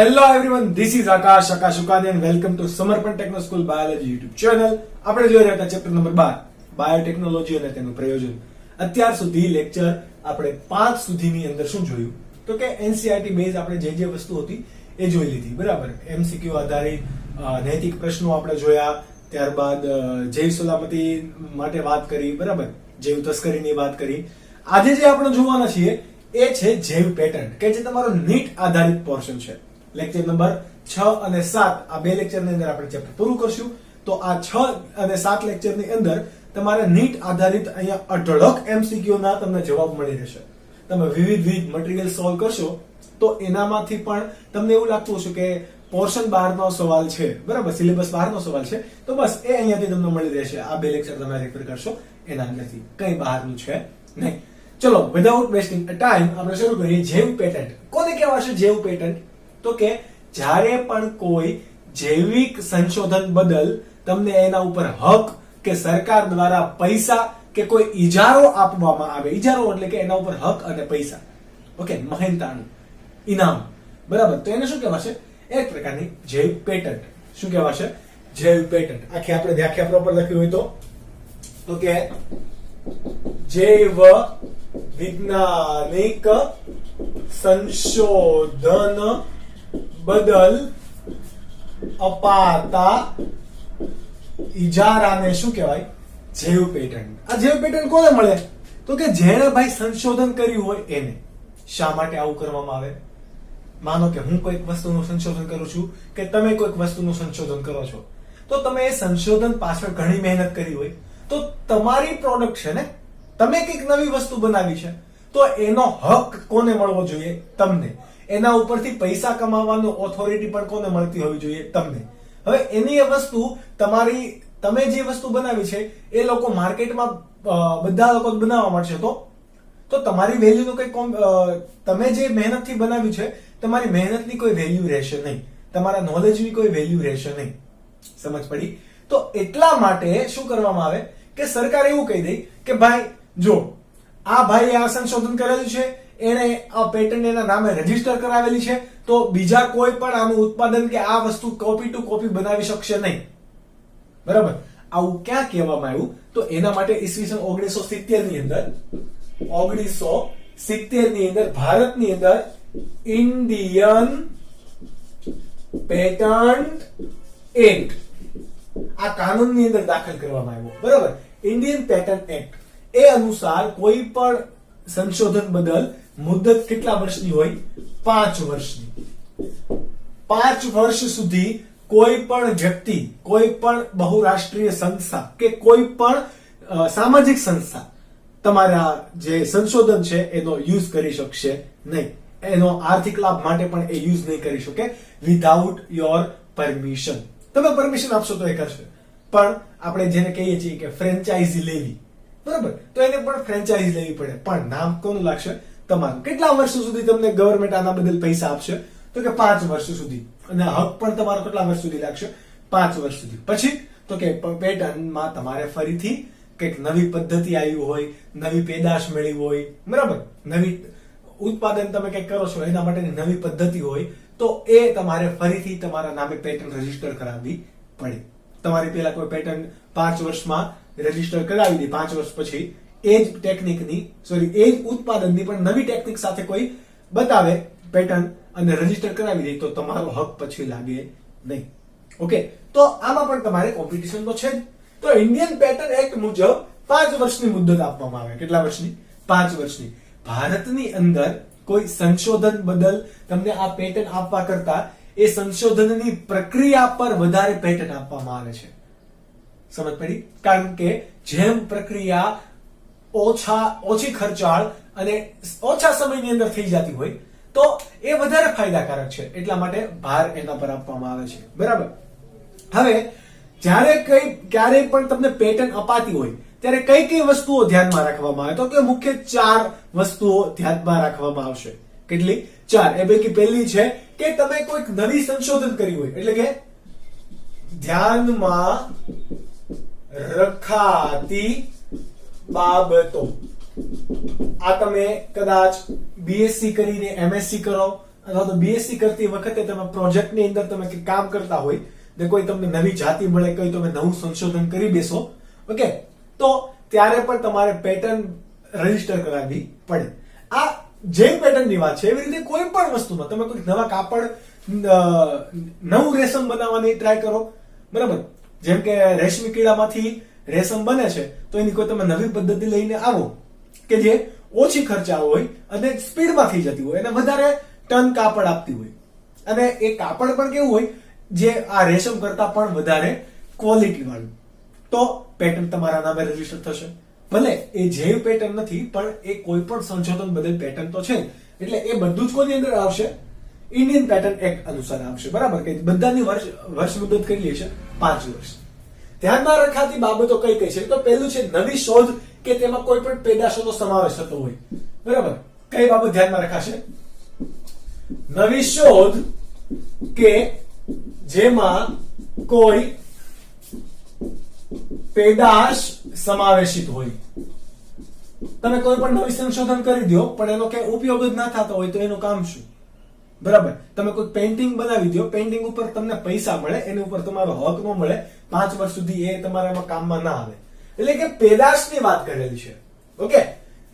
Hello everyone, this is Akash Ukani and welcome to Samarpan techno school biology YouTube channel. આપણે જોઈ રહ્યા હતા ચેપ્ટર નંબર 12 બાયોટેકનોલોજી અને તેનું પ્રયોજન. અત્યાર સુધી લેક્ચર આપણે 5 સુધીની અંદર શું જોયું તો કે એનસીઈઆરટી બેઝ આપણે જે વસ્તુ હતી એ જોઈ લીધી, બરાબર. એમસીક્યુ આધારિત નૈતિક પ્રશ્નો આપણે જોયા, ત્યારબાદ જૈવ સલામતી માટે વાત કરી, બરાબર, જૈવ તસ્કરીની વાત કરી. આજે જે આપણે જોવાના છીએ એ છે જૈવ પેટન્ટ, કે જે તમારો નીટ આધારિત પોર્શન છે. લેક્ચર નંબર 6 અને 7 આ બે લેક્ચરની અંદર આપણે ચેપ્ટર પૂરું કરશું. તો આ 6 અને 7 લેક્ચરની અંદર તમારે નીટ આધારિત અહીંયા અઢળક એમસીક્યુ ના તમને જવાબ મળી રહેશે. તમે વિવિધ મટીરીયલ સોલ્વ કરશો તો એનામાંથી પણ તમને એવું લાગતું હશે કે પોર્શન બહારનો સવાલ છે, બરાબર, સિલેબસ બહારનો સવાલ છે, તો બસ એ અહીંયાથી તમને મળી રહેશે. આ બે લેક્ચર તમે રેફર કરશો એના અંદરથી, કઈ બહારનું છે નહીં. ચલો, વિધાઉટ વેસ્ટિંગ ટાઈમ આપણે શરૂ કરીએ. જૈવ પેટન્ટ કોને કહેવાશે? જૈવ પેટન્ટ તો કે જ્યારે પણ કોઈ જૈવિક સંશોધન બદલ તમને એના ઉપર હક કે સરકાર દ્વારા પૈસા કે કોઈ ઇજારો આપવામાં આવે. ઇજારો એટલે કે એના ઉપર હક અને પૈસા, ઓકે, મહેનતાણું ઇનામ, બરાબર. તો એને શું કહેવાશે? એક પ્રકારની જૈવ પેટન્ટ. શું કહેવાશે? જૈવ પેટન્ટ. આખી આપણે વ્યાખ્યા પ્રોપર લખી હોય તો કે જૈવ વૈજ્ઞાનિક સંશોધન બદલ અપાતા ઇજારાને શું કહેવાય? જૈવ પેટન્ટ. આ જૈવ પેટન્ટ કોને મળે? તો કે જેણે ભાઈ સંશોધન કર્યું હોય એને. શા માટે આવું કરવામાં આવે? માનો કે હું કોઈક વસ્તુનું સંશોધન કરું છું કે તમે કોઈક વસ્તુનું સંશોધન કરો છો, તો તમે એ સંશોધન પાછળ ઘણી મહેનત કરી હોય, તો તમારી પ્રોડક્ટ છે ને, તમે કંઈક નવી વસ્તુ બનાવી છે, તો એનો હક કોને મળવો જોઈએ? તમને. એના ઉપરથી પૈસા કમાવાનો ઓથોરિટી પણ કોને મળતી હોવી જોઈએ? તમને. હવે એની એ વસ્તુ તમારી, તમે જે વસ્તુ બનાવી છે એ લોકો માર્કેટમાં બધા લોકો બનાવવા માંડશે, તો તમારી વેલ્યુનું કઈ, તમે જે મહેનતથી બનાવ્યું છે તમારી મહેનતની કોઈ વેલ્યુ રહેશે નહીં, તમારા નોલેજની કોઈ વેલ્યુ રહેશે નહીં. સમજ પડી? તો એટલા માટે શું કરવામાં આવે કે સરકાર એવું કહી દે કે ભાઈ જો આ ભાઈ આ સંશોધન કરેલું છે, એને આ પેટન્ટ એના નામે રજીસ્ટર કરાવેલી છે, તો બીજા કોઈ પણ આનું ઉત્પાદન કે આ વસ્તુ કોપી ટુ કોપી બનાવી શકશે નહીં, બરાબર. આવું ક્યાં કહેવામાં આવ્યું? તો એના માટે ઈસવીસન 1970 ની અંદર 1970 ની અંદર ભારતની અંદર ઇન્ડિયન પેટન્ટ એક્ટ આ કાનૂનની અંદર દાખલ કરવામાં આવ્યો, બરાબર. ઇન્ડિયન પેટન્ટ એક્ટ એ અનુસાર કોઈ પણ સંશોધન બદલ મુદત કેટલા વર્ષની હોય? 5 વર્ષની. 5 વર્ષ સુધી કોઈ પણ વ્યક્તિ, કોઈ પણ બહુરાષ્ટ્રીય સંસ્થા કે કોઈ પણ સામાજિક સંસ્થા તમારા જે સંશોધન છે એનો યુઝ કરી શકશે નહીં. એનો આર્થિક લાભ માટે પણ એ યુઝ નહીં કરી શકે વિધાઉટ યોર પરમિશન. તમે પરમિશન આપશો તો એ કરશે, પણ આપણે જેને કહીએ છીએ કે ફ્રેન્ચાઇઝી લેવી, બરાબર, તો એને પણ ફ્રેન્ચાઇઝી લેવી પડે, પણ નામ કોનું લાગશે? તમારું. કેટલા વર્ષો સુધી તમને ગવર્મેન્ટ આના બદલ પૈસા આપશે? તો કે 5 વર્ષ સુધી. અને હક પણ તમારો કેટલા વર્ષ સુધી લાગશે? 5 વર્ષ સુધી. પછી તો કે પેટર્નમાં તમારે ફરીથી કંઈક નવી પદ્ધતિ આવી હોય, નવી પેદાશ મળી હોય, બરાબર, નવી ઉત્પાદન તમે કંઈક કરો છો એના માટેની નવી પદ્ધતિ હોય, તો એ તમારે ફરીથી તમારા નામે પેટન્ટ રજીસ્ટર કરાવવી પડે. તમારી પેલા કોઈ પેટન્ટ 5 વર્ષમાં રજીસ્ટર કરાવી દે, 5 વર્ષ પછી એ જ ટેકનિકની, એ જ ઉત્પાદનની પણ નવી ટેકનિક સાથે કોઈ બતાવે પેટન્ટ અને રજીસ્ટર કરાવી દે, તો તમારો હક પછી લાગે નહીં. ઓકે, તો આમાં પણ તમારે કોમ્પિટિશન તો છે જ. તો ઇન્ડિયન પેટન્ટ એક્ટ મુજબ 5 વર્ષની મુદ્દત આપવામાં આવે. કેટલા વર્ષની? 5 વર્ષની. ભારતની અંદર કોઈ સંશોધન બદલ તમને આ પેટન્ટ આપવા કરતા એ સંશોધનની પ્રક્રિયા પર વધારે પેટન્ટ આપવામાં આવે છે. સમજ પડી? કારણ કે જેમ પ્રક્રિયા ઓછી ખર્ચાળ અને ઓછા સમયની અંદર થઈ જતી હોય તો એ વધારે ફાયદાકારક છે, એટલા માટે ભાર એના પર આપવામાં આવે છે, બરાબર. હવે જ્યારે ક્યારેય પણ તમને પેટન્ટ અપાતી હોય ત્યારે કઈ કઈ વસ્તુઓ ધ્યાનમાં રાખવામાં આવે? તો કે મુખ્ય 4 વસ્તુઓ ધ્યાનમાં રાખવામાં આવશે. કેટલી? 4. એ પૈકી પહેલી છે કે તમે કોઈક નવી સંશોધન કરી હોય, એટલે કે ધ્યાનમાં રખાતી બાબતો. આ તમે કદાચ બીએસસી કરીને એમએસસી કરો અથવા તો બીએસસી કરતી વખતે તમે પ્રોજેક્ટની અંદર તમે કંઈક કામ કરતા હોય ને કોઈ તમને નવી જાતિ મળે, કોઈ તમે નવું સંશોધન કરી બેસો, ઓકે, તો ત્યારે પણ તમારે પેટર્ન રજીસ્ટર કરાવવી પડે. આ જે પેટર્નની વાત છે એવી રીતે કોઈ પણ વસ્તુમાં તમે કોઈ નવા કાપડ, નવું રેશમ બનાવવાની ટ્રાય કરો, બરાબર. જેમ કે રેશમી કીડામાંથી રેશમ બને છે તો એની કોઈ તમે નવી પદ્ધતિ લઈને આવો કે જે ઓછી ખર્ચાળ હોય અને સ્પીડમાં થઈ જતી હોય અને વધારે ટન કાપડ આપતી હોય, અને એ કાપડ પણ કેવું હોય જે આ રેશમ કરતા પણ વધારે ક્વોલિટી વાળું, તો પેટર્ન તમારા નામે રજીસ્ટર થશે. ભલે એ જૈવ પેટર્ન નથી પણ એ કોઈ પણ સંશોધન બદલ પેટર્ન તો છે, એટલે એ બધું જ કોની અંદર આવશે? ઇન્ડિયન પેટર્ન એક્ટ અનુસાર આવશે, બરાબર. કે બધાની વર્ષ મુદત કેટલી છે? 5 વર્ષ. ધ્યાનમાં રખાતી બાબતો કઈ કઈ છે? તો પહેલું છે નવી શોધ કે તેમાં કોઈ પણ પેદાશોનો સમાવેશ થતો હોય, બરાબર. કઈ બાબત ધ્યાનમાં રખાશે? નવી શોધ કે જેમાં કોઈ પેદાશ સમાવેશિત હોય. તમે કોઈ પણ નવી સંશોધન કરી દો પણ એનો કઈ ઉપયોગ જ ના થતો હોય તો એનું કામ શું? બરાબર. તમે કોઈ પેઇન્ટિંગ બનાવી દો, પેઇન્ટિંગ ઉપર તમને પૈસા મળે, એની ઉપર તમારો હક ન મળે, 5 વર્ષ સુધી એ તમારામાં કામમાં ના આવે. એટલે કે પેદાશની વાત કરેલી છે, ઓકે.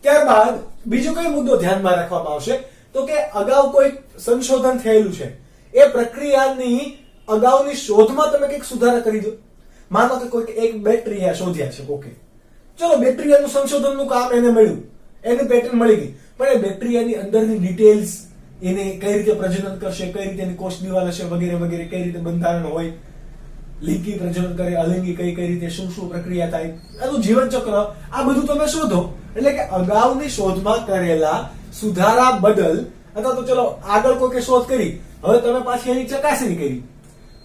ત્યારબાદ બીજો કઈ મુદ્દો ધ્યાનમાં રાખવામાં આવશે તો કે અગાઉ કોઈ સંશોધન થયેલું છે, એ પ્રક્રિયાની અગાઉની શોધમાં તમે કંઈક સુધારા કરી દો. માનો કે કોઈ એક બેક્ટેરિયા શોધ્યા છે, ઓકે, ચલો બેક્ટેરિયાનું સંશોધનનું કામ એને મળ્યું, એને પેટર્ન મળી ગઈ, પણ એ બેક્ટેરિયાની અંદરની ડિટેલ્સ, એને કઈ રીતે પ્રજનન કરશે, કઈ રીતે એની કોષ દિવાલ હશે, વગેરે વગેરે, કઈ રીતે બંધારણ હોય, લિંગી પ્રજનન કરે, અલિંગી કઈ કઈ રીતે શું શું પ્રક્રિયા થાય, આનું જીવન ચક્ર, આ બધું તમે શોધો. એટલે કે અગાઉની શોધમાં કરેલા સુધારા બદલ, અથવા તો ચલો આગળ કોઈ શોધ કરી, હવે તમે પાછી એની ચકાસણી કરી,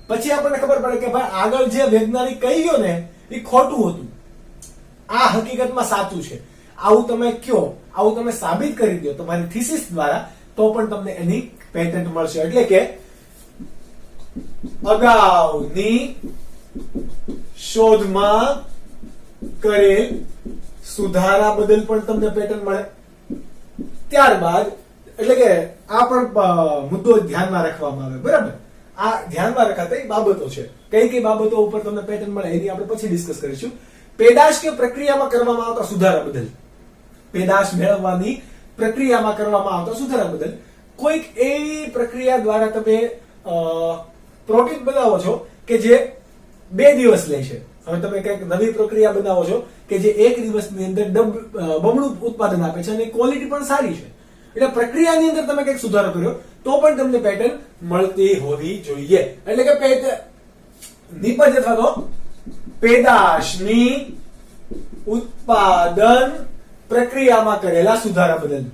પછી આપણને ખબર પડે કે ભાઈ આગળ જે વૈજ્ઞાનિક કહી ગયો ને એ ખોટું હતું, આ હકીકતમાં સાચું છે, આવું તમે કયો, આવું તમે સાબિત કરી દો તમારી થીસિસ દ્વારા, તો પણ તમને એની પેટન્ટ મળશે. એટલે કે અગાઉની શોધમાં કરેલ સુધારા બદલ પણ તમને પેટન્ટ મળે. ત્યારબાદ એટલે કે આ પણ મુદ્દો ધ્યાનમાં રાખવામાં આવે, બરાબર. આ ધ્યાનમાં રખાતી બાબતો છે. કઈ કઈ બાબતો ઉપર તમને પેટર્ન મળે એની આપણે પછી ડિસ્કસ કરીશું. પેદાશ કે પ્રક્રિયામાં કરવામાં આવતા સુધારા બદલ, પેદાશ મેળવવાની પ્રક્રિયામાં કરવામાં આવતા સુધારા બદલ, કોઈક એવી પ્રક્રિયા દ્વારા તમે પ્રોટીન બનાવો છો કે જે 2 દિવસ લે છે. હવે તમે કંઈક નવી પ્રક્રિયા બનાવો છો કે જે 1 દિવસની અંદર બમણું ઉત્પાદન આપે છે અને ક્વોલિટી પણ સારી છે. એટલે પ્રક્રિયાની અંદર તમે કંઈક સુધારો કર્યો તો પણ તમને પેટર્ન મળતી હોવી જોઈએ. એટલે કે નિપજ અથવા તો પેદાશની ઉત્પાદન પ્રક્રિયામાં કરેલા સુધારા બદલ,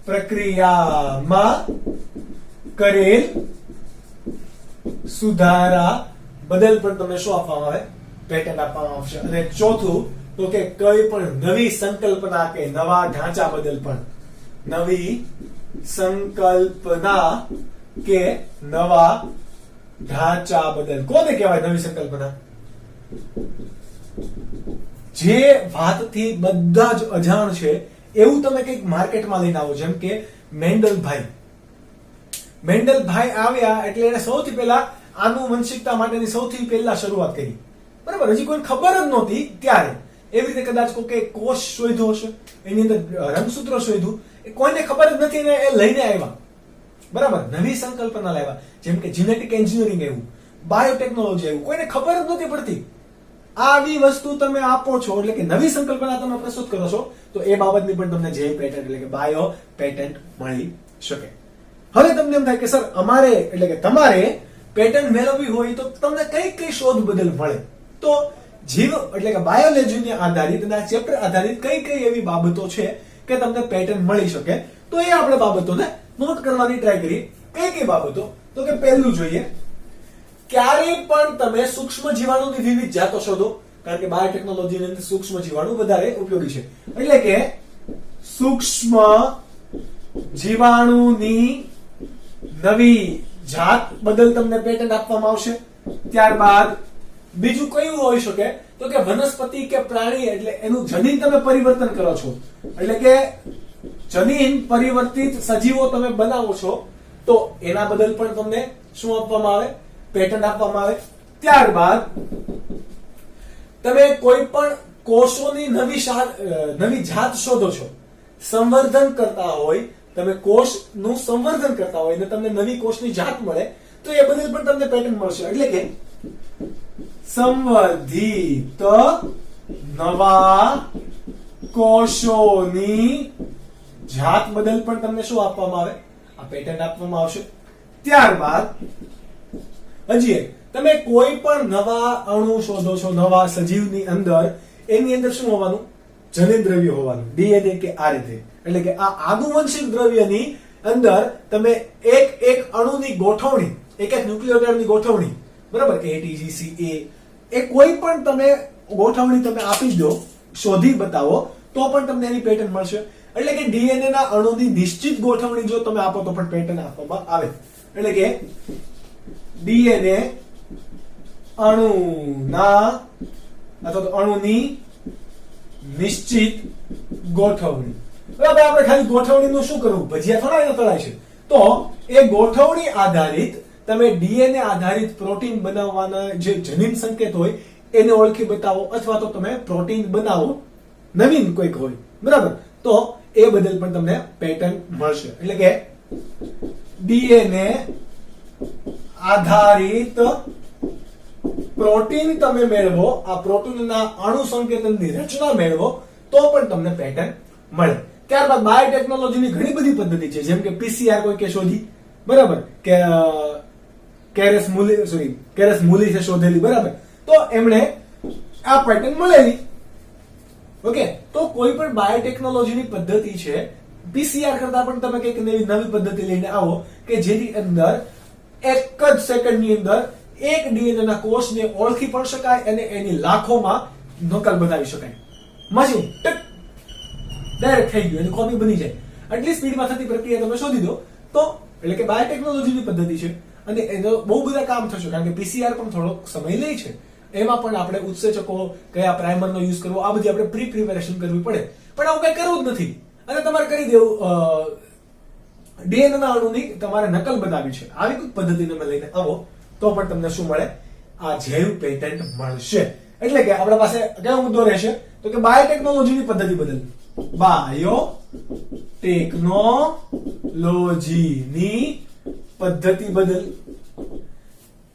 પ્રક્રિયામાં કરેલ સુધારા બદલ પણ તમને શું આપવામાં આવે? પેટર્ન આપવામાં આવશે. અને ચોથું તો કે કઈ પણ નવી સંકલ્પના કે નવા ઢાંચા બદલ પણ, નવી સંકલ્પના કે નવા ઢાંચા બદલ. કોને કહેવાય નવી સંકલ્પના? જે વાતથી બધા જ અજાણ છે એવું તમે કંઈક માર્કેટમાં લઈને આવો. જેમ કે મેન્ડલભાઈ આવ્યા એટલે એને સૌથી પહેલા આનુવંશિકતા માટેની સૌથી પહેલા શરૂઆત કરી, બરાબર. હજી કોઈ ખબર જ નહોતી ત્યારે. એવી રીતે કદાચ કોઈ કોષ શોધ્યો હશે, એની અંદર રંગસૂત્ર શોધ્યું, કોઈને ખબર જ નથી ને એ લઈને આવ્યા, બરાબર. નવી સંકલ્પના લાવ્યા. જેમ કે જેનેટિક એન્જિનિયરિંગ આવ્યું, બાયોટેકનોલોજી આવ્યું, કોઈને ખબર જ નહોતી પડતી. આવી વસ્તુ તમે આપો છો એટલે કે નવી સંકલ્પના તમે પ્રસ્તુત કરો છો, તો એ બાબતની પણ તમને જે પેટન્ટ એટલે કે બાયો પેટન્ટ મળી શકે. હવે તમને એમ થાય કે સર અમારે એટલે કે તમારે પેટન્ટ મેળવવી હોય તો તમને કઈ કઈ શોધ બદલ મળે? તો જીવ એટલે કે બાયોલોજીને આધારિત અને આ ચેપ્ટર આધારિત કઈ કઈ એવી બાબતો છે કે તમને પેટર્ન મળી શકે, તો એ આપણે બાબતોને નોટ કરવાની ટ્રાય કરીએ. કઈ કઈ બાબતો? તો કે પહેલું જોઈએ, ક્યારે પણ તમે સૂક્ષ્મ જીવાણુની વિવિધ જાતો શોધો, કારણ કે બાયોટેકનોલોજીની અંદર સૂક્ષ્મ જીવાણુ વધારે ઉપયોગી છે. એટલે કે સૂક્ષ્મ જીવાણુની નવી જાત બદલ તમને પેટન્ટ આપવામાં આવશે. ત્યારબાદ બીજું કયું હોઈ શકે? તો કે વનસ્પતિ કે પ્રાણી એટલે એનું જનીન તમે પરિવર્તન કરો છો, એટલે કે જનીન પરિવર્તિત સજીવો તમે બનાવો છો તો એના બદલ પણ તમને શું આપવામાં આવે? પેટન્ટ આપવામાં આવે. ત્યારબાદ તમે કોઈ પણ કોષોની નવી જાત શોધો છો, સંવર્ધન કરતા હોય, તમે કોષનું સંવર્ધન કરતા હોય અને તમને નવી કોષની જાત મળે તો એ બદલ પણ તમને પેટન્ટ મળશે. એટલે કે સંવર્ધિત નવા કોષોની જાત બદલ પણ તમને શું આપવામાં આવે? આ પેટન્ટ આપવામાં આવશે. ત્યારબાદ હજી એક, તમે કોઈ પણ નવા અણુ શોધો છો, નવા સજીવની અંદર, એની અંદર શું હોવાનું? જનીન દ્રવ્ય હોવાનું, ડીએનએ કે આરએનએ. એટલે કે આ આનુવંશિક દ્રવ્યની અંદર તમે એક અણુની ગોઠવણી, એક ન્યુક્લિયોટાઇડની ગોઠવણી, બરાબર, ATGCA, એ કોઈ પણ તમે ગોઠવણી તમે આપી દો, શોધી બતાવો તો પણ તમને એની પેટન્ટ મળશે. એટલે કે ડીએનએ ના અણુની નિશ્ચિત ગોઠવણી જો તમે આપો તો પણ પેટન્ટ આપવામાં આવે. એટલે કે ડીએનએ અણુના અથવા તો અણુની નિશ્ચિત ગોઠવણી. બરાબર, આપણે ખાલી ગોઠવણીનું શું કરવું? ભજીયા થોડા એને તળાય છે. તો એ ગોઠવણી આધારિત તમે ડીએનએ આધારિત પ્રોટીન બનાવવાના જે જનીન સંકેત હોય એને ઓળખી બતાવો, અથવા તો તમે પ્રોટીન બનાવો, નવીન કોઈક હોય, બરાબર, તો એ બદલ પણ તમને પેટન્ટ મળશે. એટલે કે ડીએનએ આધારિત પ્રોટીન તમે મેળવો, આ પ્રોટીનના અણુ સંકેતનની રચના મેળવો તો પણ તમને પેટન્ટ મળે. ત્યારબાદ બાયોટેકનોલોજીની ઘણી બધી પદ્ધતિ છે, જેમ કે પીસીઆર કોઈ કે શોધી, બરાબર, કે કેરેસ મૂલી છે શોધેલી, બરાબર, તો એમણે આ પેટન્ટ મળેલી. ઓકે, તો કોઈ પણ બાયોટેકનોલોજીની પદ્ધતિ છે, પીસીઆર કરતા પણ તમે કઈક નવી પદ્ધતિ લઈને આવો કે જેની અંદર એક જ સેકન્ડની અંદર એક ડીએનએ ના કોષને ઓળખી પણ શકાય અને એની લાખોમાં નકલ બનાવી શકાય. મશીન ડાયરેક્ટ થઈ ગયું, એની કોપી બની જાય. આટલી સ્પીડમાં થતી પ્રક્રિયા તમે શોધી દો તો, એટલે કે બાયોટેકનોલોજીની પદ્ધતિ છે અને એનો બહુ બધા કામ થશે, કારણ કે પીસીઆર પણ થોડો સમય લે છે. એમાં પણ આપણે ઉત્સેચકો કયા પ્રાઇમરનો યુઝ કરવો, આ બધી આપણે પ્રિપેરેશન કરવી પડે. પણ આવું કઈ કરવું જ નથી અને તમારે કરી દેવું, ડીએનએ ના અણુની તમારે નકલ બનાવી છે. આવી કોઈ પદ્ધતિ તમે લઈને આવો તો પણ તમને શું મળે? આ જૈવ પેટન્ટ મળશે. એટલે કે આપણા પાસે કયો મુદ્દો રહેશે? તો કે બાયોટેકનોલોજીની પદ્ધતિ બદલ, બાયોટેકનોલોજીની પદ્ધતિ બદલ.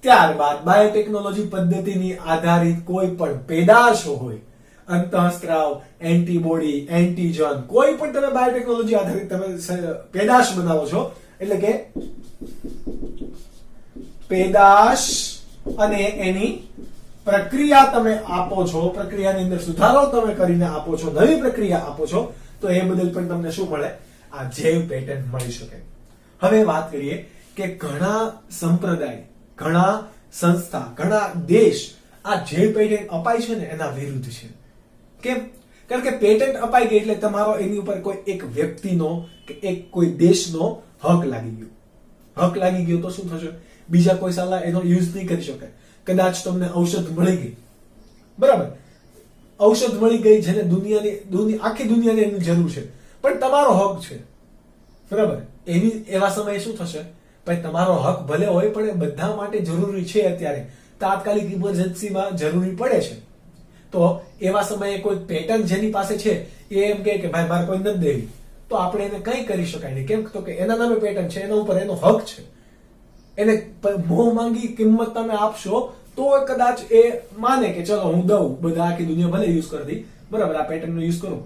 ત્યારબાદ બાયોટેકનોલોજી પદ્ધતિની આધારિત કોઈ પણ પેદાશો હોય, અંતઃસ્ત્રાવ, એન્ટીબોડી, એન્ટીજન, કોઈ પણ તમે બાયોટેકનોલોજી આધારિત તમે પેદાશ બનાવો છો, એટલે કે પેદાશ અને એની પ્રક્રિયા તમે આપો છો, પ્રક્રિયાની અંદર સુધારો તમે કરીને આપો છો, નવી પ્રક્રિયા આપો છો, તો એ બદલ પણ તમને શું મળે? આ જૈવ પેટન્ટ મળી શકે. હવે વાત કરીએ કે ઘણા સંપ્રદાય, ઘણા સંસ્થા, ઘણા દેશ આ જૈવ પેટન્ટ અપાય છે ને એના વિરુદ્ધ છે. કેમ? કારણ કે પેટન્ટ અપાઈ ગઈ એટલે તમારો એની ઉપર કોઈ એક વ્યક્તિનો કે એક કોઈ દેશનો હક લાગી ગયો. હક લાગી ગયો તો શું થશે? બીજા કોઈ સાલા એનો યુઝ નહીં કરી શકે. કદાચ તમને ઔષધ મળી ગઈ, બરાબર, ઔષધ મળી ગઈ જેને આખી દુનિયાને એની જરૂર છે, પણ તમારો હક છે, બરાબર, એવા સમયે શું થશે? ભાઈ તમારો હક ભલે હોય પણ એ બધા માટે જરૂરી છે. અત્યારે તાત્કાલિક ઇમરજન્સીમાં જરૂરી પડે છે. તો એવા સમયે કોઈ પેટર્ન જેની પાસે છે એ એમ કે ભાઈ મારે કોઈ નથી દેવી, તો આપણે એને કઈ કરી શકાય નહીં. કેમ? તો કે એના નામે પેટર્ન છે, એના ઉપર એનો હક છે. એને મોહ માંગી કિંમત તમે આપશો તો કદાચ એ માને કે ચલો હું દઉં, બધા આખી દુનિયા ભલે યુઝ કરતી, બરાબર, આ પેટર્નનો યુઝ કરું.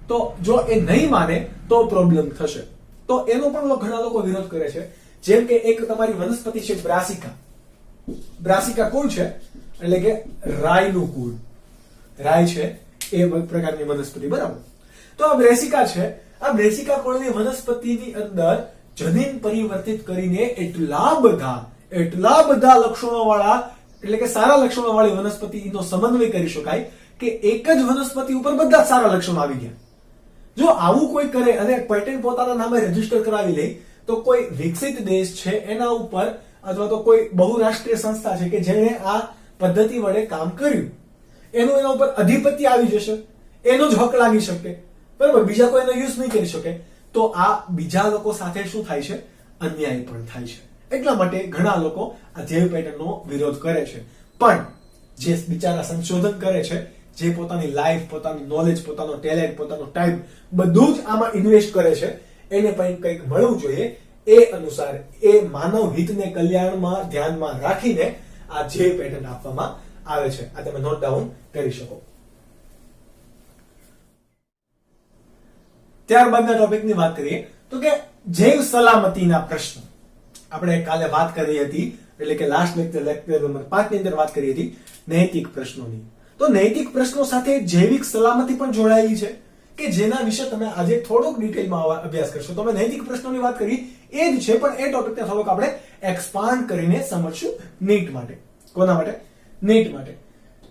તો જો એ નહીં માને તો પ્રોબ્લેમ થશે. તો એનો પણ ઘણા લોકો વિરોધ કરે છે. જેમ કે એક તમારી વનસ્પતિ છે બ્રાસિકા. બ્રાસિકા કુળ છે, એટલે કે રાયનું કુળ. રાય છે એ પ્રકારની વનસ્પતિ, બરાબર. તો આ બ્રેસિકા છે, આ બ્રેસિકા કુળની વનસ્પતિની અંદર જનીન પરિવર્તિત કરીને એટલા બધા લક્ષણો વાળા, એટલે કે સારા લક્ષણો વાળી વનસ્પતિનો સમન્વય કરી શકાય કે એક જ વનસ્પતિ ઉપર બધા સારા લક્ષણો આવી ગયા. જો આવું કોઈ કરે અને પેટન્ટ પોતાના નામે રજીસ્ટર કરાવી લે તો કોઈ વિકસિત દેશ છે એના ઉપર, અથવા તો કોઈ બહુરાષ્ટ્રીય સંસ્થા છે કે જેણે આ પદ્ધતિ વડે કામ કર્યું, એનું એના ઉપર અધિપત્ય આવી જશે, એનો જ હક લાગી શકે, બરાબર, બીજા કોઈ એનો યુઝ નહીં કરી શકે. તો આ બીજા લોકો સાથે શું થાય છે? અન્યાય પણ થાય છે. એટલા માટે ઘણા લોકો આ જૈવ પેટર્નનો વિરોધ કરે છે. પણ જે બિચારા સંશોધન કરે છે, જે પોતાની લાઈફ, પોતાનું નોલેજ, પોતાનો ટેલેન્ટ, પોતાનો ટાઈમ બધું જ આમાં ઇન્વેસ્ટ કરે છે, એને પણ કંઈક મળવું જોઈએ. એ અનુસાર એ માનવ હિતને કલ્યાણમાં ધ્યાનમાં રાખીને આ જૈવ પેટર્ન આપવામાં આવે છે. આ તમે નોટ ડાઉન કરી શકો. ત્યારબાદના ટોપિકની વાત કરીએ તો કે જૈવ સલામતીના પ્રશ્નો. આપણે કાલે વાત કરી હતી, એટલે કે લાસ્ટ લેક્ચર નંબર 5 ની અંદર વાત કરી હતી નૈતિક પ્રશ્નોની. તો નૈતિક પ્રશ્નો સાથે જૈવિક સલામતી પણ જોડાયેલી છે, કે જેના વિશે તમે આજે થોડોક ડિટેલમાં અભ્યાસ કરશો. તો મેં નૈતિક પ્રશ્નોની વાત કરી એ જ છે, પણ એ ટોપિકને થોડોક આપણે એક્સપાન્ડ કરીને સમજશું નીટ માટે. કોના માટે? નીટ માટે.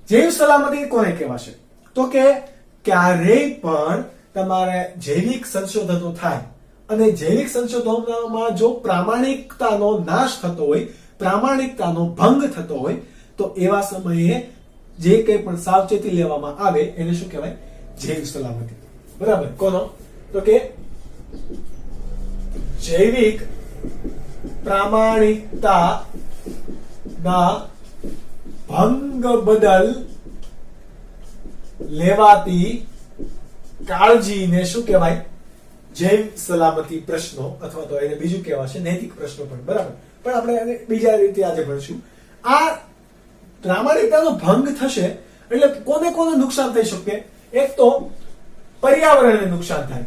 જૈવ સલામતી કોને કહેવાશે? તો કે ક્યારેય પણ તમારે જૈવિક સંશોધનો થાય અને જૈવિક સંશોધનોમાં જો પ્રામાણિકતાનો નાશ થતો હોય, પ્રામાણિકતાનો ભંગ થતો હોય, તો એવા સમયે જે કંઈ પણ સાવચેતી લેવામાં આવે એને શું કહેવાય? જૈવ સલામતી. બરાબર. કોનો? તો કે જૈવિક પ્રામાણિકતા ના ભંગ બદલ લેવાતી કાળજીને શું કહેવાય? જૈવ સલામતી પ્રશ્નો, અથવા તો એને બીજું કહેવાશે નૈતિક પ્રશ્નો પણ. બરાબર. પણ આપણે એને બીજા રીતે આજે ભણશું. આ પ્રામાણિકતાનો ભંગ થશે એટલે કોને કોને નુકસાન થઈ શકે? એક તો પર્યાવરણને નુકસાન થાય.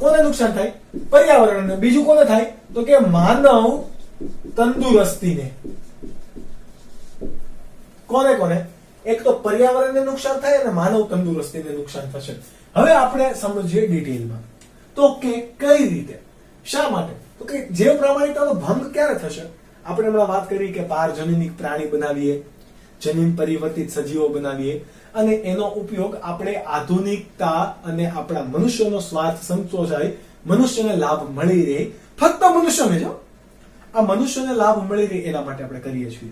કોને નુકસાન થાય? પર્યાવરણને. બીજું કોને થાય? તો કે માનવ તંદુરસ્તીને. કોને કોને? એક તો પર્યાવરણને નુકસાન થાય અને માનવ તંદુરસ્તીને નુકસાન થશે. હવે આપણે સમજીએ ડિટેલમાં. તો કે કઈ રીતે, શા માટે? તો કે જૈવ પ્રામાણિકતાનો ભંગ ક્યારે થશે? આપણે હમણાં વાત કરી કે પારજનીનિક પ્રાણી બનાવીએ, જનીન પરિવર્તિત સજીવો બનાવીએ અને એનો ઉપયોગ આપણે આધુનિકતા અને આપણા મનુષ્યનો સ્વાર્થ સંતોષાય, મનુષ્યને લાભ મળી રહે, ફક્ત મનુષ્યને જો આ મનુષ્યને લાભ મળી રહે એના માટે આપણે કરીએ છીએ.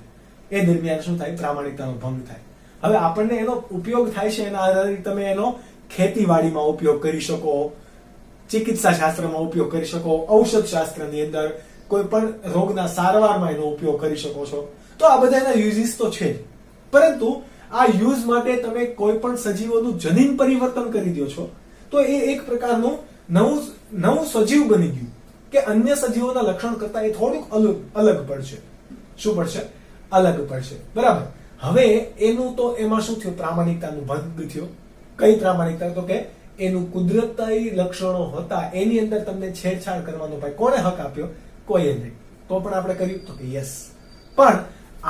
એ દરમિયાન શું થાય? પ્રામાણિકતાનો ભંગ થાય. હવે આપણને એનો ઉપયોગ થાય છે, એના આધારે તમે એનો ખેતીવાડીમાં ઉપયોગ કરી શકો, ચિકિત્સા શાસ્ત્રમાં ઉપયોગ કરી શકો, ઔષધ શાસ્ત્રની અંદર કોઈ પણ રોગના સારવારમાં એનો ઉપયોગ કરી શકો છો. તો આ બધા એના યુઝિસ તો છે જ. પરંતુ આ યુઝ માટે તમે કોઈ પણ સજીવોનું જનીન પરિવર્તન કરી દો છો તો એ એક પ્રકારનું નવું સજીવ બની ગયું, કે અન્ય સજીવોના લક્ષણ કરતા એ થોડુંક અલગ પડશે. શું પડશે? અલગ પડશે. બરાબર. હવે એનું તો એમાં શું થયું? પ્રામાણિકતાનું ભંગ થયો. કઈ પ્રામાણિકતા? તો કે એનું કુદરતી લક્ષણો હતા એની અંદર તમને છેડછાડ કરવાનો ભાઈ કોણે હક આપ્યો? કોઈએ નહીં. તો પણ આપણે કર્યું? તો કે યસ. પણ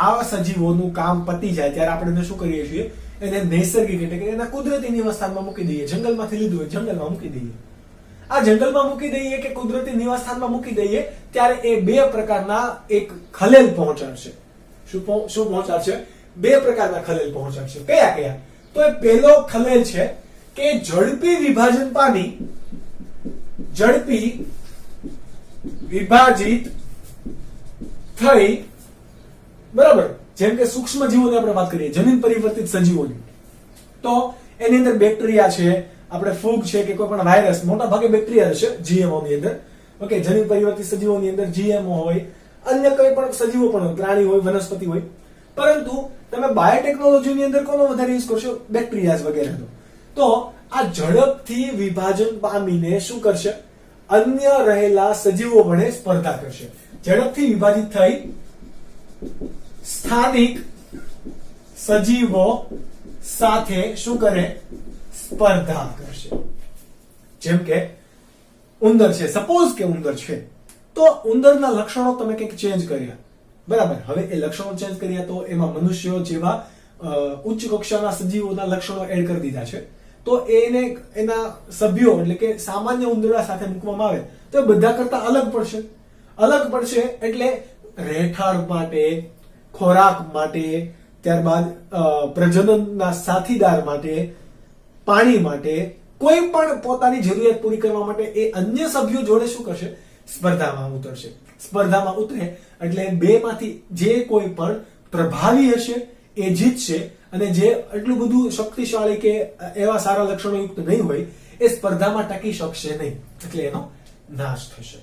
આ સજીવોનું કામ પતી જાય ત્યારે આપણે શું કરીએ છીએ? એને નૈસર્ગિક એટલે કે એના કુદરતી નિવાસસ્થાનમાં મૂકી દઈએ. જંગલમાંથી લીધું હોય જંગલમાં મૂકી દઈએ. આ જંગલમાં મૂકી દઈએ કે કુદરતી નિવાસસ્થાનમાં મૂકી દઈએ ત્યારે એ બે પ્રકારના એક ખલેલ પહોંચાડશે. શું પહોંચાડશે? બે પ્રકારના ખલેલ પહોંચાડશે. કયા કયા? તો એ પહેલો ખલેલ છે કે ઝડપી વિભાજન પામી, ઝડપી વિભાજિત થઈ. બરાબર. જેમ કે સૂક્ષ્મ જીવોની આપણે વાત કરીએ, જનીન પરિવર્તિત સજીવોની, તો એની અંદર બેક્ટેરિયા છે, આપણે ફૂગ છે કે કોઈ પણ વાયરસ, મોટા ભાગે બેક્ટેરિયા હશે જીએમઓ ની અંદર. ઓકે. જનીન પરિવર્તિત સજીવોની અંદર જીએમઓ હોય, અન્ય કોઈ પણ સજીવો પણ હોય, પ્રાણી હોય, વનસ્પતિ હોય. પરંતુ તમે બાયોટેકનોલોજીની અંદર કોનો વધારે યુઝ કરશો? બેક્ટેરિયા વગેરે. તો આ ઝડપથી વિભાજન પામીને શું કરશે? અન્ય રહેલા સજીવો વડે સ્પર્ધા કરશે. ઝડપથી વિભાજિત થઈ સ્થાનિક સજીવો સાથે શું કરે? સ્પર્ધા કરશે. જેમ કે ઉંદર છે, સપોઝ કે ઉંદર છે, તો ઉંદરના લક્ષણો તમે કંઈક ચેન્જ કર્યા. બરાબર. હવે એ લક્ષણો ચેન્જ કર્યા તો એમાં મનુષ્યો જેવા ઉચ્ચ કક્ષાના સજીવોના લક્ષણો એડ કરી દીધા છે. તો એને એના સભ્યો એટલે કે સામાન્ય ઉંદરડા સાથે મૂકવામાં આવે તો બધા કરતા અલગ પડશે. અલગ પડશે એટલે રહેઠાણ માટે, ખોરાક માટે, ત્યારબાદ પ્રજનનના સાથીદાર માટે, પાણી માટે, કોઈ પણ પોતાની જરૂરિયાત પૂરી કરવા માટે એ અન્ય સભ્યો જોડે શું કરશે? સ્પર્ધામાં ઉતરશે. સ્પર્ધામાં ઉતરે એટલે બે માંથી જે કોઈ પણ પ્રભાવી હશે એ જીતશે, અને જે એટલું બધું શક્તિશાળી કે એવા સારા લક્ષણો યુક્ત નહીં હોય એ સ્પર્ધામાં ટકી શકશે નહીં, એટલે એનો નાશ થશે.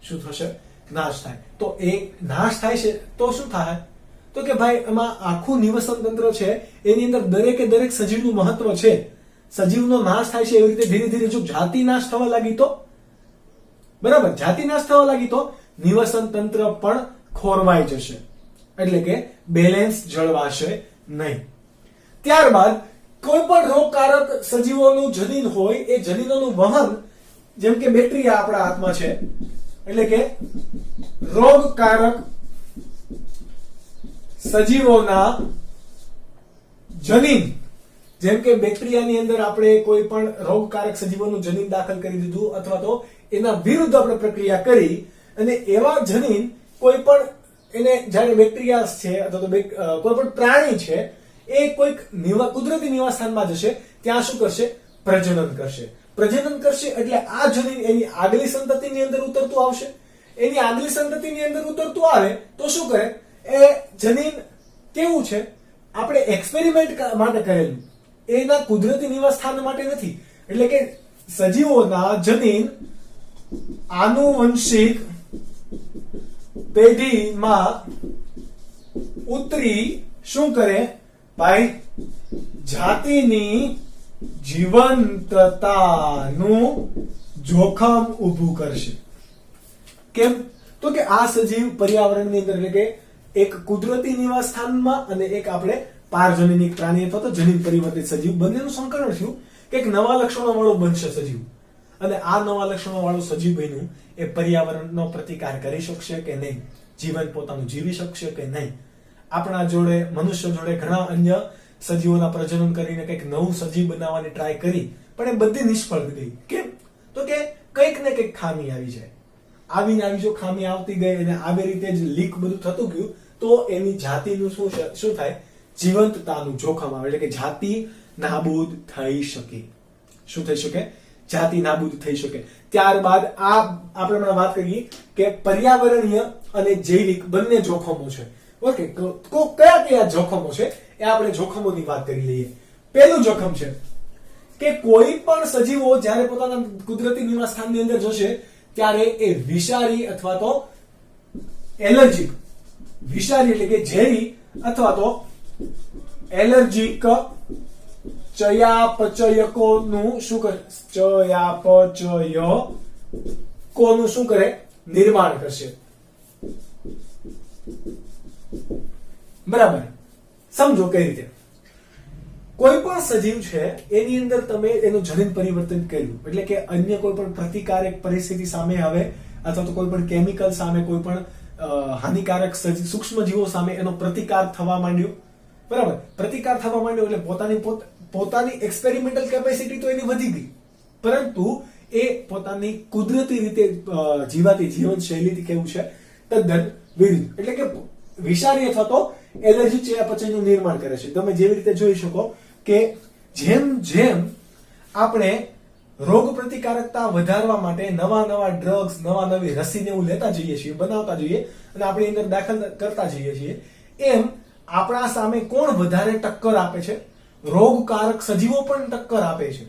શું થશે? નાશ થાય. તો એ નાશ થાય છે તો શું થાય? તો કે ભાઈ એમાં આખું નિવસન તંત્ર છે એની અંદર દરેકે દરેક સજીવનું મહત્વ છે. સજીવનો નાશ થાય છે એવી રીતે ધીરે ધીરે જો જાતિ નાશ થવા લાગી તો, બરાબર, જાતિ નાશ થવા લાગી તો નિવસન તંત્ર પણ ખોરવાઈ જશે, એટલે કે બેલેન્સ જળવાશે નહીં. ત્યારબાદ કોઈ પણ રોગકારક સજીવોનું જનીન હોય એ જનીનોનું વહન, જેમ કે બેક્ટેરિયા આપણા હાથમાં છે, એટલે કે રોગકારક સજીવોના જનીન, જેમ કે બેક્ટેરિયાની અંદર આપણે કોઈ પણ રોગકારક સજીવોનું જનીન દાખલ કરી દીધું અથવા તો એના વિરુદ્ધ આપણે પ્રક્રિયા કરી અને એવા જનીન કોઈ પણ એને જ્યારે બેક્ટેરિયા છે અથવા તો કોઈ પણ પ્રાણી છે એ કોઈક કુદરતી નિવાસસ્થાનમાં જશે, ત્યાં શું કરશે? પ્રજનન કરશે. પ્રજનન કરશે એટલે આ જનીન એની આગલી સંતતિની અંદર ઉતરતું આવશે. એની આગલી સંતતિની અંદર ઉતરતું આવે તો શું કરે? એ જનીન કેવું છે? આપણે એક્સપેરિમેન્ટ માટે કરેલું, એના કુદરતી નિવાસસ્થાન માટે નથી. એટલે કે સજીવોના જનીન આનુવંશિક પેઢીમાં ઉતરી શું કરે? ભાઈ જાતિની જીવંતતાનું જોખમ ઊભું કરશે. કેમ? તો કે આ સજીવ પર્યાવરણની અંદર, એટલે કે એક કુદરતી નિવાસસ્થાનમાં અને એક આપણે પારજનીન પ્રાણી અથવા તો જનીન પરિવર્તિત સજીવ બંનેનું સંકલન થયું કે એક નવા લક્ષણો વાળો બનશે સજીવ. અને આ નવા લક્ષણો વાળું સજીવ બન્યું એ પર્યાવરણનો પ્રતિકાર કરી શકશે કે નહીં? જીવન પોતાનું જીવી શકશે કે નહીં? આપણા જોડે, મનુષ્ય જોડે ઘણા અન્ય સજીવોના પ્રજનન કરીને કંઈક નવું સજીવ બનાવવાની ટ્રાય કરી, પણ એ બધી નિષ્ફળ ગઈ. કેમ? તો કે કંઈક ને કંઈક ખામી આવી જાય. આવી જો ખામી આવતી ગઈ અને આવી રીતે જ લીક બધું થતું ગયું તો એની જાતિનું શું થાય? જીવંતતાનું જોખમ આવે, એટલે કે જાતિ નાબૂદ થઈ શકે. શું થઈ શકે? જાતિ નાબૂદ થઈ શકે. ત્યારબાદ આ આપણે હમણાં વાત કરીએ કે પર્યાવરણીય અને જૈવિક બંને જોખમો છે. ઓકે, તો કયા જોખમો છે એ આપણે જોખમોની વાત કરી લઈએ. પહેલું જોખમ છે કે કોઈ પણ સજીવો જ્યારે પોતાના કુદરતી નિવાસસ્થાનની અંદર જશે ત્યારે એ વિષારી અથવા તો એલર્જીક, વિષારી એટલે કે ઝેરી અથવા તો એલર્જીક ચયાપચયકોનું શું કરે? ચયાપચયકોનું શું કરે? નિર્માણ કરશે. બરાબર, સમજો કઈ રીતે. કોઈ પણ સજીવ છે એની અંદર તમે એનું જનીન પરિવર્તન કર્યું, એટલે કે અન્ય કોઈ પણ પ્રતિકારક પરિસ્થિતિ સામે આવે અથવા તો કોઈ પણ કેમિકલ સામે, કોઈ પણ હાનિકારક સૂક્ષ્મ જીવો સામે એનો પ્રતિકાર થવા માંડ્યો. બરાબર, પ્રતિકાર થવા માંડ્યો એટલે પોતાની એક્સપેરિમેન્ટલ કેપેસિટી તો એની વધી ગઈ, પરંતુ એ પોતાની કુદરતી રીતે જીવાતી જીવન શૈલીથી કેવું છે? તદ્દન વિરુદ્ધ. એટલે કે વિષારી અથવા તો એલર્જી ચયાપચયનું નિર્માણ કરે છે. તમે જેવી રીતે જોઈ શકો કે જેમ જેમ આપણે રોગ પ્રતિકારકતા વધારવા માટે નવા ડ્રગ્સ, નવી રસીને એવું લેતા જઈએ છીએ, બનાવતા જઈએ અને આપણી અંદર દાખલ કરતા જઈએ છીએ, એમ આપણા સામે કોણ વધારે ટક્કર આપે છે? રોગકારક સજીવો પણ ટક્કર આપે છે.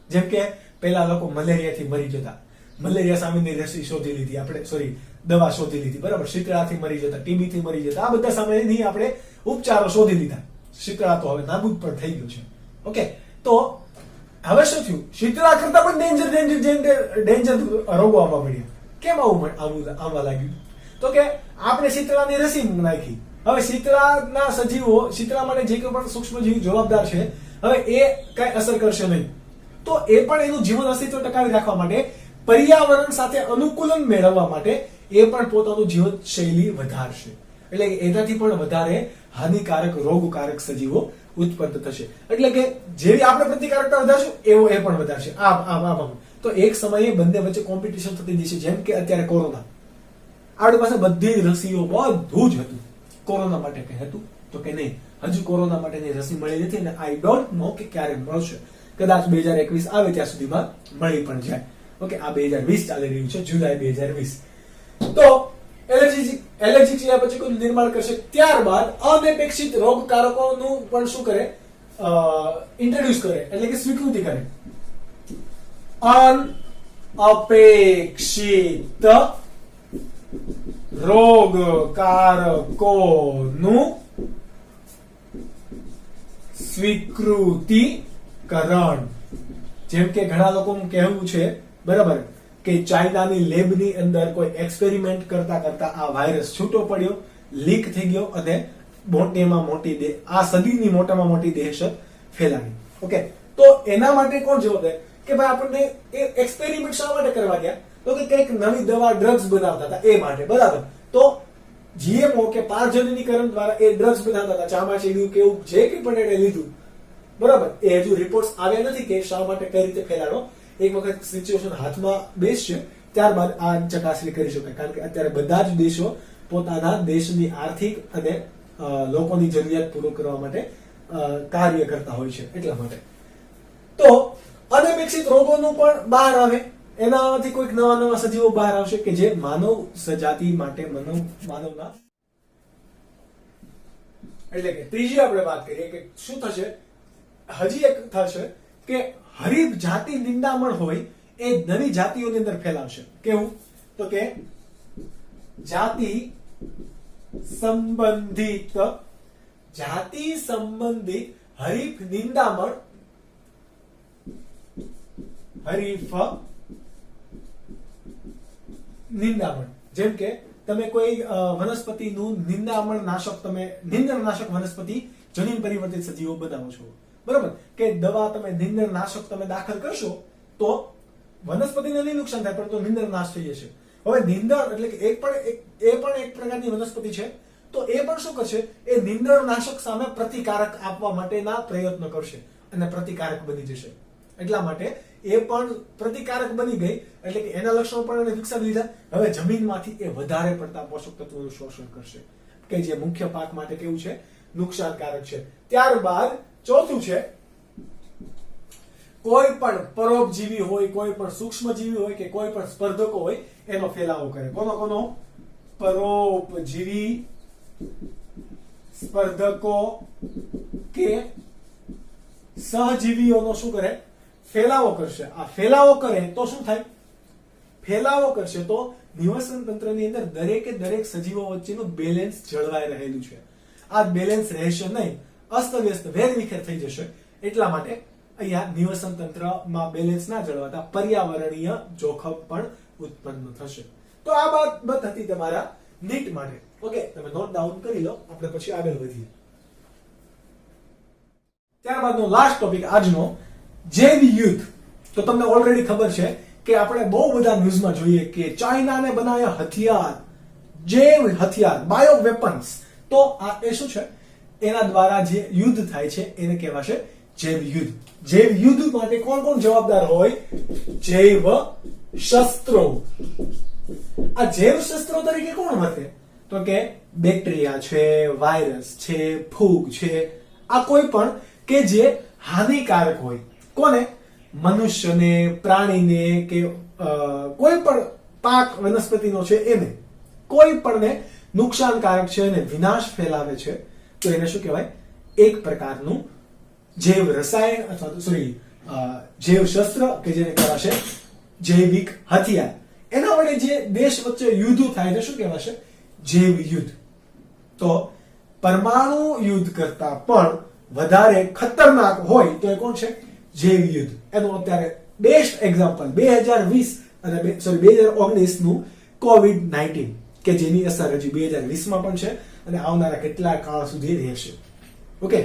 જેમ કે પહેલા લોકો મલેરિયાથી મરી જતા, મલેરિયા સામેની રસી શોધી લીધી આપણે, દવા શોધી લીધી, બરાબર, શીતળાથી મરી જતા, ટીબી થી મરી જતા, આ બધા સામેની આપણે ઉપચારો શોધી લીધા. શીતળા તો હવે નાબૂદ પણ થઈ ગયું છે. ઓકે, તો હવે શું થયું? શીતળા કરતા પણ ડેન્જર રોગો આવવા મળ્યા. કેમ આવું આવવા લાગ્યું? તો કે આપણે શીતળાની રસી નાખી. હવે શીતળાના સજીવો, શીતળા માટે જે કોઈ પણ સૂક્ષ્મ જીવ જવાબદાર છે, હવે એ કઈ અસર કરશે નહીં. તો એ પણ એનું જીવન અસ્તિત્વ ટકાવી રાખવા માટે, પર્યાવરણ સાથે અનુકૂલન મેળવવા માટે એ પણ પોતાનું જીવન શૈલી વધારશે. એટલે એનાથી પણ વધારે હાનિકારક રોગકારક સજીવો ઉત્પન્ન થશે. એટલે કે જેવી આપણે પ્રતિકારકતા વધારશું એવો એ પણ વધારશે. તો એક સમયે બંને વચ્ચે કોમ્પિટિશન થતી જશે. જેમ કે અત્યારે કોરોના, આપણી પાસે બધી રસીઓ બધું જ હતું. કોરોના માટે કઈ હતું? તો કે નહીં, હજુ કોરોના માટેની રસી મળી નથી અને આઈ ડોન્ટ નો કે ક્યારે મળશે. કદાચ 2021 આવે ત્યાં સુધીમાં મળી પણ જાય. ઓકે, આ 2020 ચાલી રહ્યું છે, જુલાઈ 2020. તો એલર્જી ચયાપચયકોનું નિર્માણ કરશે. ત્યારબાદ અનપેક્ષિત રોગકારકોનું પણ શું કરે? ઇન્ટ્રોડ્યુસ કરે, એટલે કે સ્વીકૃતિ કરે. અનઅપેક્ષિત રોગકારકોનું સ્વીકૃતિકરણ. જેમ કે ઘણા લોકોનું કહેવું છે, બરાબર, કે ચાઇનાની લેબની અંદર કોઈ એક્સપેરિમેન્ટ કરતા કરતા આ વાયરસ છૂટો પડ્યો, લીક થઈ ગયો અને મોટીમાં મોટી આ સદીની મોટામાં મોટી દહેશત ફેલાવી. ઓકે, તો એના માટે કોણ જવાબદાર? કે ભાઈ આપણને એ એક્સપેરિમેન્ટ શા માટે કરવા ગયા? તો કે કંઈક નવી દવા, ડ્રગ્સ બનાવતા હતા એ માટે, બરાબર. તો જીએમઓ કે પારજનીકરણ દ્વારા એ ડ્રગ્સ બનાવતા હતા, ચામાચીડિયું કે એવું જે કંઈ પણ એને લીધું, બરાબર. એ હજુ રિપોર્ટ્સ આવ્યા નથી કે શા માટે, કઈ રીતે ફેલાડો. એક વખત સિચ્યુએશન હાથમાં બેસશે ત્યારબાદ આ ચકાસણી કરી શકાય. કારણ કે અત્યારે બધા જ દેશો પોતાના દેશની આર્થિક અને લોકોની જરૂરિયાત પૂરું કરવા માટે કાર્ય કરતા હોય છે, એટલા માટે. તો અનપેક્ષિત રોગોનું પણ બહાર આવે, એનાથી કોઈક નવા નવા સજીવો બહાર આવશે કે જે માનવ સજાતિ માટે માનવના, એટલે કે ત્રીજી આપણે વાત કરીએ કે શું થશે. હજી એક થશે કે હરીફ જાતિ નિંદામણ હોય એ નવી જાતિઓની અંદર ફેલાવશે. કેવું? તો કે જાતિ સંબંધિત હરીફ નિંદામણ, હરીફ નિંદામણ. જેમ કે તમે કોઈ વનસ્પતિનું નિંદણનાશક વનસ્પતિ જનીન પરિવર્તિત સજીવો બનાવો છો, બરાબર, કે દવા તમે નિંદણનાશક તમે દાખલ કરશો તો વનસ્પતિને નહીં નુકસાન થાય, પરંતુ નિંદણનાશ થઈ જશે. હવે નિંદણ એટલે કે એ પણ એક પ્રકારની વનસ્પતિ છે, તો એ પણ શું કરશે? એ નિંદણનાશક સામે પ્રતિકારક આપવા માટેના પ્રયત્નો કરશે અને પ્રતિકારક બની જશે. એટલા માટે એ પણ પ્રતિકારક બની ગઈ, એટલે કે એના લક્ષણો પણ એને વિકસાવી લીધા. હવે જમીનમાંથી એ વધારે પડતા પોષક તત્વોનું શોષણ કરશે, કે જે મુખ્ય પાક માટે કેવું છે? નુકસાનકારક છે. ત્યારબાદ ચોથું છે, કોઈ પણ પરોપજીવી હોય, કોઈ પણ સૂક્ષ્મજીવી હોય કે કોઈ પણ સ્પર્ધકો હોય એનો ફેલાવો કરે. કોનો? પરોપજીવી, સ્પર્ધકો કે સહજીવીઓનો શું કરે? ફેલાવો કરશે. આ ફેલાવો કરે તો શું થાય? ફેલાવો કરશે તો નિવસન તંત્રની અંદર દરેકે દરેક સજીવો વચ્ચેનું બેલેન્સ જળવાઈ રહેલું છે. આ બેલેન્સ રહેશે નહીં, અસ્તવ્યસ્ત વેરવિખેર થઈ જશે. એટલા માટે અહીંયા નિવસન તંત્રમાં બેલેન્સ ના જળવાતા પર્યાવરણીય જોખમ પણ ઉત્પન્ન થશે. તો આ બાબત હતી તમારા નીટ માટે. ઓકે, તમે નોટ ડાઉન કરી લો, આપણે પછી આગળ વધીએ. ત્યારબાદનો લાસ્ટ ટોપિક આજનો, જૈવ યુદ્ધ. તો તમને ઓલરેડી ખબર છે કે આપણે બહુ બધા ન્યૂઝમાં જોઈએ કે ચાઇનાને બનાવ્યા હથિયાર, જૈવ હથિયાર, બાયો વેપન્સ. તો આ એ શું છે? એના દ્વારા જે યુદ્ધ થાય છે એને કહેવાશે જૈવ યુદ્ધ. જૈવ યુદ્ધ માટે કોણ જવાબદાર હોય? જૈવ શસ્ત્રો. આ જૈવ શસ્ત્રો તરીકે કોણ વર્તે? તો કે બેક્ટેરિયા છે, વાયરસ છે, ફૂગ છે, આ કોઈ પણ કે જે હાનિકારક હોય. કોને? મનુષ્યને, પ્રાણીને કે કોઈ પણ પાક વનસ્પતિનો છે એને, કોઈ પણને નુકસાનકારક છે અને વિનાશ ફેલાવે છે, તો એને શું કહેવાય? એક પ્રકારનું જૈવ રસાયણ અથવા જૈવ શસ્ત્ર કે જેને કહેવાશે જૈવિક હથિયાર. એના વડે જે દેશ વચ્ચે યુદ્ધ થાય છે શું કહેવાશે? જૈવ યુદ્ધ. તો પરમાણુ યુદ્ધ કરતા પણ વધારે ખતરનાક હોય તો એ કોણ છે? જૈવ યુદ્ધ. એનું અત્યારે બેસ્ટ એક્ઝામ્પલ 2019 નું COVID-19 કે જેની અસર હજી 2020 માં પણ છે અને આવનારા કેટલા કાળ સુધી રહેશે. ઓકે,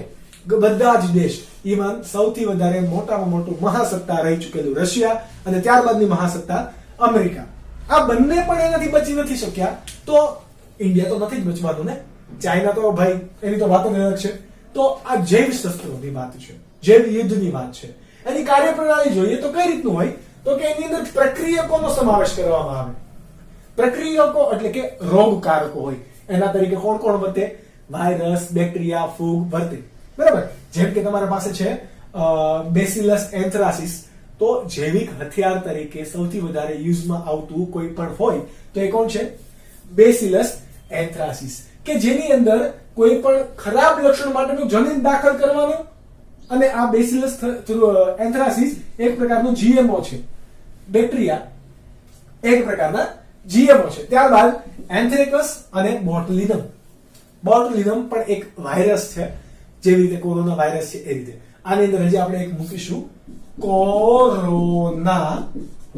બધા જ દેશ, ઇવન સૌથી વધારે મોટામાં મોટું મહાસત્તા રહી ચૂકેલું રશિયા અને ત્યારબાદની મહાસત્તા અમેરિકા, આ બંને પણ એનાથી બચી નથી શક્યા. તો ઇન્ડિયા તો નથી જ બચવાનું ને, ચાઇના તો ભાઈ એની તો વાત જ અલગ છે. તો આ જૈવ શસ્ત્રોની વાત છે, જૈવ યુદ્ધની વાત છે. એની કાર્યપ્રણાલી જોઈએ તો કઈ રીતનું હોય? તો કે એની અંદર પ્રક્રિયકોનો સમાવેશ કરવામાં આવે. પ્રક્રિયકો એટલે કે રોગકારકો હોય. એના તરીકે કોણ વર્તે? વાયરસ, બેક્ટેરિયા, ફૂગ વર્તે, બરાબર. જેમ કે તમારા પાસે છે બેસિલસ એન્થ્રાસિસ, તો જૈવિક હથિયાર તરીકે સૌથી વધારે યુઝમાં આવતું કોઈ પણ હોય તો એ કોણ છે? બેસિલસ એન્થ્રાસિસ, કે જેની અંદર કોઈ પણ ખરાબ લક્ષણ માટેનું જનીન દાખલ કરવાનું. અને આ બેસિલસ એન્થ્રાસિસ એક પ્રકારનું જીએમઓ છે, બેક્ટેરિયા એક પ્રકારના જીએમઓ છે. ત્યારબાદ એન્થ્રેકસ અને બોટુલિનમ. બોટુલિનમ પણ એક વાયરસ છે, જેવી રીતે કોરોના વાયરસ છે એ રીતે. આની અંદર હજી આપણે એક મૂકીશું કોરોના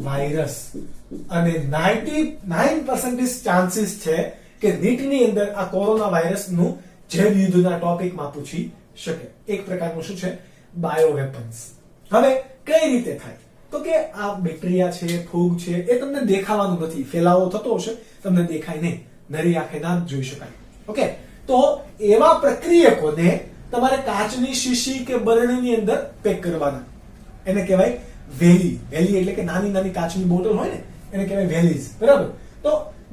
વાયરસ. અને 99% ચાન્સીસ છે કે નીટની અંદર આ કોરોના વાયરસનું જૈવ યુદ્ધના ટોપિકમાં પૂછી શકે. એક પ્રકારનું શું છે? Bio weapons. હવે કઈ રીતે થાય? તો કે આ બેક્ટેરિયા છે, ફૂગ છે, એ તમને દેખાવાનું નથી. ફેલાવો થતો હશે, તમને દેખાય નહીં, નરી આંખે ના જોઈ શકાય. ઓકે, તો એવા પ્રક્રિયકોને તમારે કાચની શીશી કે બરણીની અંદર પેક કરવાના. એને કહેવાય વેલી. વેલી એટલે કે નાની નાની કાચની બોટલ હોય ને, એને કહેવાય વેલીઝ. બરાબર? તો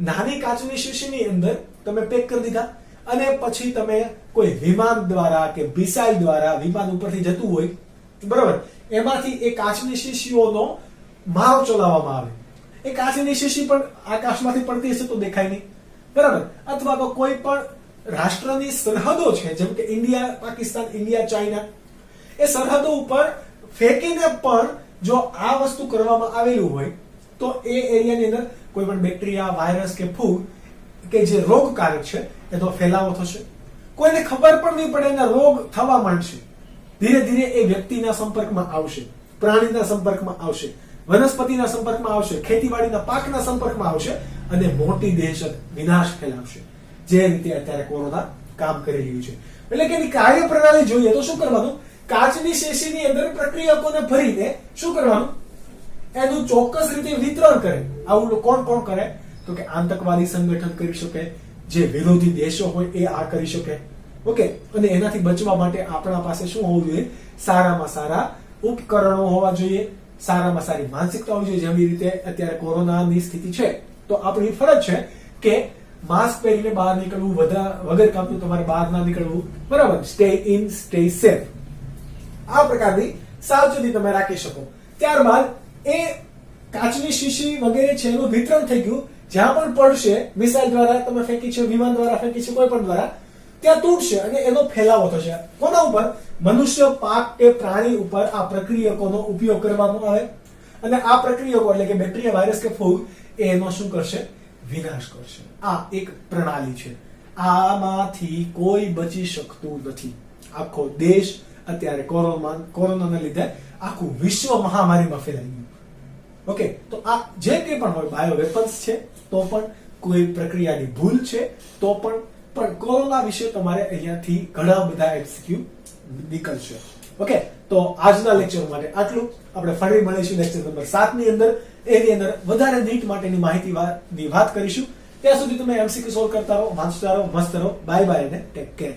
નાની કાચની શીશીની અંદર તમે પેક કરી દીધા, અને પછી તમે કોઈ વિમાન દ્વારા કે મિસાઇલ દ્વારા વિમાન ઉપરથી જતું હોય, બરાબર, એમાંથી એ કાચની શીશીઓનો મારો ચલાવવામાં આવે. એ કાચની શીશી પણ આકાશમાંથી પડતી હશે તો દેખાય નહીં, બરાબર? અથવા તો કોઈ પણ રાષ્ટ્રની સરહદો છે, જેમ કે ઇન્ડિયા પાકિસ્તાન, ઇન્ડિયા ચાઇના, એ સરહદો ઉપર ફેંકીને પણ જો આ વસ્તુ કરવામાં આવેલું હોય તો એ એરિયાની અંદર કોઈ પણ બેક્ટેરિયા, વાયરસ કે ફૂગ કે જે રોગકારક છે એ તો ફેલાવો થશે. કોઈને ખબર પણ નહીં પડે, એના રોગ થવા માંડશે. ધીરે ધીરે એ વ્યક્તિના સંપર્કમાં આવશે, પ્રાણીના સંપર્કમાં આવશે, વનસ્પતિના સંપર્કમાં આવશે, ખેતીવાડીના પાકના સંપર્કમાં આવશે, અને મોટી દહેશત, વિનાશ ફેલાવશે. જે રીતે અત્યારે કોરોના કામ કરી રહ્યું છે. એટલે કે એની કાર્યપ્રણાલી જોઈએ તો શું કરવાનું? કાચની શીશીની અંદર પ્રક્રિયકોને ભરીને શું કરવાનું? એનું ચોક્કસ રીતે વિતરણ કરે. આવું કોણ કોણ કરે? તો કે આતંકવાદી સંગઠન કરી શકે, જે વિરોધી દેશો હોય એ આ કરી શકે. ઓકે, અને એનાથી બચવા માટે આપણા પાસે શું હોવું જોઈએ? સારામાં સારા ઉપકરણો હોવા જોઈએ, સારામાં સારી માનસિકતા હોવી જોઈએ. જેવી રીતે અત્યારે કોરોનાની સ્થિતિ છે તો આપણી ફરજ છે કે માસ્ક પહેરીને બહાર નીકળવું, વગર કામનું તમારે બહાર ના નીકળવું, બરાબર? Stay in, stay safe. આ પ્રકારની સાવચેતી તમે રાખી શકો. ત્યારબાદ એ કાચની શીશી વગેરે છે એનું વિતરણ થઈ ગયું. જ્યાં પણ પડશે, મિસાઇલ દ્વારા તમે ફેંકી છે, વિમાન દ્વારા ફેંકી છે, કોઈ પણ દ્વારા, ત્યાં તૂટશે અને એનો ફેલાવો થશે. કોના ઉપર? મનુષ્ય, પાક કે પ્રાણી ઉપર આ પ્રક્રિયકોનો ઉપયોગ કરવામાં આવે, અને આ પ્રક્રિયકો એટલે કે બેક્ટેરિયા, વાયરસ કે ફૂગ એનો શું કરશે? વિનાશ કરશે. આ એક પ્રણાલી છે. આમાંથી કોઈ બચી શકતું નથી. આખો દેશ અત્યારે કોરોનાના લીધે આખું વિશ્વ મહામારીમાં ફેલાઈ ગયું. ઓકે, તો આ જે કંઈ પણ હોય, બાયો વેપન્સ છે તો પણ, કોઈ પ્રક્રિયાની ભૂલ છે તો પણ કોરોના વિશે તમારે અહીંયાથી ઘણા બધા એમસીક્યુ નીકળશે. ઓકે, તો આજના લેક્ચર માટે આટલું. આપણે ફરી મળીશું લેક્ચર નંબર 7 ની અંદર. એની અંદર વધારે નીટ માટેની માહિતીની વાત કરીશું. ત્યાં સુધી તમે એમસીક્યુ સોલ્વ કરતા રહો, વાંચતા રહો, મસ્ત રહો. બાય બાય અને ટેક કેર.